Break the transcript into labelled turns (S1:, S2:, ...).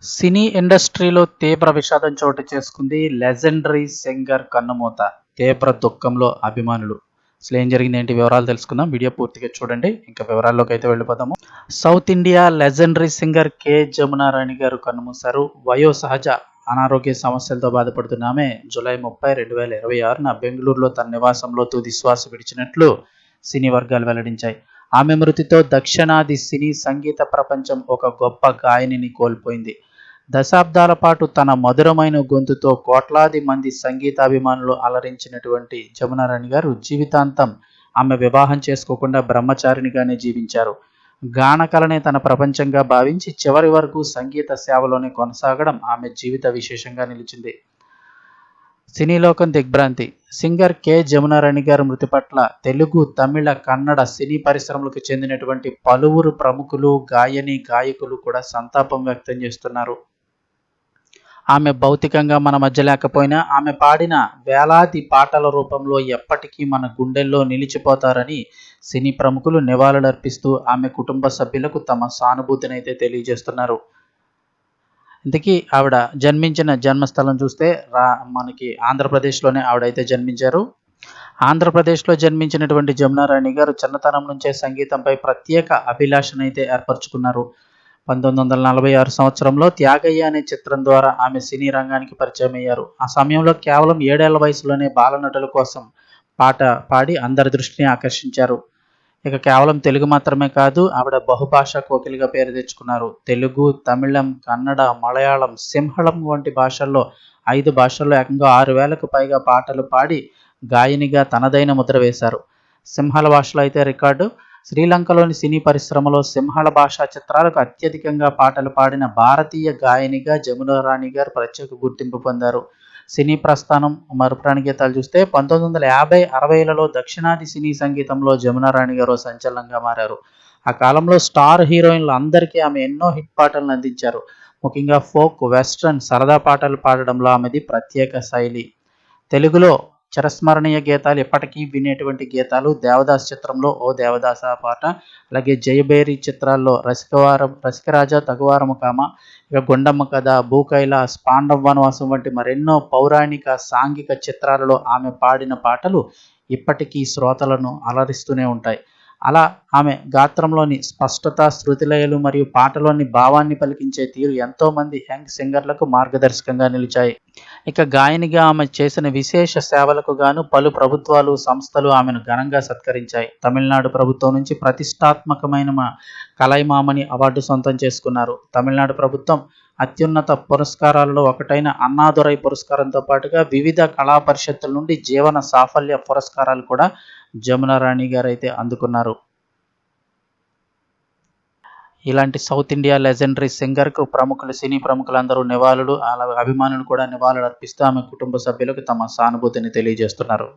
S1: సినీ ఇండస్ట్రీలో తీవ్ర విషాదం చోటు చేసుకుంది. లెజెండరీ సింగర్ కన్నుమూత. తీవ్ర దుఃఖంలో అభిమానులు. అసలు ఏం జరిగింది, ఏంటి వివరాలు తెలుసుకుందాం. వీడియో పూర్తిగా చూడండి. ఇంకా వివరాల్లోకి అయితే వెళ్ళిపోదాము. South India legendary singer K Jamuna Rani గారు కన్నుమూశారు. వయో సహజ అనారోగ్య సమస్యలతో బాధపడుతున్న ఆమె జూలై 30, 2026న బెంగళూరులో తన నివాసంలో తుది శ్వాస విడిచినట్లు సినీ వర్గాలు వెల్లడించాయి. ఆమె మృతితో దక్షిణాది సినీ సంగీత ప్రపంచం ఒక గొప్ప గాయనిని కోల్పోయింది. దశాబ్దాల పాటు తన మధురమైన గొంతుతో కోట్లాది మంది సంగీతాభిమానులు అలరించినటువంటి జమునారాణి గారు జీవితాంతం ఆమె వివాహం చేసుకోకుండా బ్రహ్మచారిణిగానే జీవించారు. గానకళనే తన ప్రపంచంగా భావించి చివరి వరకు సంగీత సేవలోనే కొనసాగడం ఆమె జీవిత విశేషంగా నిలిచింది. సినీలోకం దిగ్భ్రాంతి. సింగర్ కె జమునారాణి గారి మృతి పట్ల తెలుగు, తమిళ, కన్నడ సినీ పరిశ్రమలకు చెందినటువంటి పలువురు ప్రముఖులు, గాయకులు కూడా సంతాపం వ్యక్తం చేస్తున్నారు. ఆమె భౌతికంగా మన మధ్య లేకపోయినా ఆమె పాడిన వేలాది పాటల రూపంలో ఎప్పటికీ మన గుండెల్లో నిలిచిపోతారని సినీ ప్రముఖులు నివాళులర్పిస్తూ ఆమె కుటుంబ సభ్యులకు తమ సానుభూతిని అయితే తెలియజేస్తున్నారు. ఇంతకీ ఆవిడ జన్మించిన జన్మస్థలం చూస్తే మనకి ఆంధ్రప్రదేశ్లోనే ఆవిడైతే జన్మించారు. ఆంధ్రప్రదేశ్లో జన్మించినటువంటి జమునారాణి గారు చిన్నతనం నుంచే సంగీతంపై ప్రత్యేక అభిలాషనైతే ఏర్పరచుకున్నారు. 1946 సంవత్సరంలో త్యాగయ్య అనే చిత్రం ద్వారా ఆమె సినీ రంగానికి పరిచయం అయ్యారు. ఆ సమయంలో కేవలం 7 ఏళ్ల వయసులోనే బాలనటుల కోసం పాట పాడి అందరి దృష్టిని ఆకర్షించారు. ఇక కేవలం తెలుగు మాత్రమే కాదు, ఆవిడ బహుభాషా కోకిలిగా పేరు తెచ్చుకున్నారు. తెలుగు, తమిళం, కన్నడ, మలయాళం, సింహళం వంటి భాషల్లో 5 భాషల్లో ఏకంగా 6,000కు పైగా పాటలు పాడి గాయనిగా తనదైన ముద్ర వేశారు. సింహళ భాషలో అయితే రికార్డు. శ్రీలంకలోని సినీ పరిశ్రమలో సింహళ భాషా చిత్రాలకు అత్యధికంగా పాటలు పాడిన భారతీయ గాయనిగా జమునారాణి గారు ప్రత్యేక గుర్తింపు పొందారు. సినీ ప్రస్థానం మరుపురాని గీతాలు చూస్తే 1950, 60లలో దక్షిణాది సినీ సంగీతంలో జమునారాణి గారు సంచలనంగా మారారు. ఆ కాలంలో స్టార్ హీరోయిన్లు అందరికీ ఆమె ఎన్నో హిట్ పాటలను అందించారు. ముఖ్యంగా ఫోక్, వెస్ట్రన్, సరదా పాటలు పాడడంలో ఆమెది ప్రత్యేక శైలి. తెలుగులో చిరస్మరణీయ గీతాలు, ఎప్పటికీ వినేటువంటి గీతాలు. దేవదాస్ చిత్రంలో ఓ దేవదాస పాట, అలాగే జయభేరి చిత్రాల్లో రసికరాజా, తగువారము కామ, ఇక గుండమ్మ కథ, భూకైలాస్, పాండవ వనవాసం వంటి మరెన్నో పౌరాణిక, సాంఘిక చిత్రాలలో ఆమె పాడిన పాటలు ఇప్పటికీ శ్రోతలను అలరిస్తూనే ఉంటాయి. అలా ఆమె గాత్రంలోని స్పష్టత, శృతిలయలు మరియు పాటలోని భావాన్ని పలికించే తీరు ఎంతోమంది యంగ్ సింగర్లకు మార్గదర్శకంగా నిలిచాయి. ఇక గాయనిగా ఆమె చేసిన విశేష సేవలకు గాను పలు ప్రభుత్వాలు, సంస్థలు ఆమెను ఘనంగా సత్కరించాయి. తమిళనాడు ప్రభుత్వం నుంచి ప్రతిష్టాత్మకమైన కలైమామణి అవార్డు సొంతం చేసుకున్నారు. తమిళనాడు ప్రభుత్వం అత్యున్నత పురస్కారాలలో ఒకటైన అన్నాదురై పురస్కారంతో పాటుగా వివిధ కళా పరిషత్తుల నుండి జీవన సాఫల్య పురస్కారాలు కూడా జమునారాణి గారు అయితే అందుకున్నారు. ఇలాంటి సౌత్ ఇండియా లెజెండరీ సింగర్కు సినీ ప్రముఖులందరూ నివాళులు, అభిమానులు కూడా నివాళులు అర్పిస్తూ ఆమె కుటుంబ సభ్యులకు తమ సానుభూతిని తెలియజేస్తున్నారు.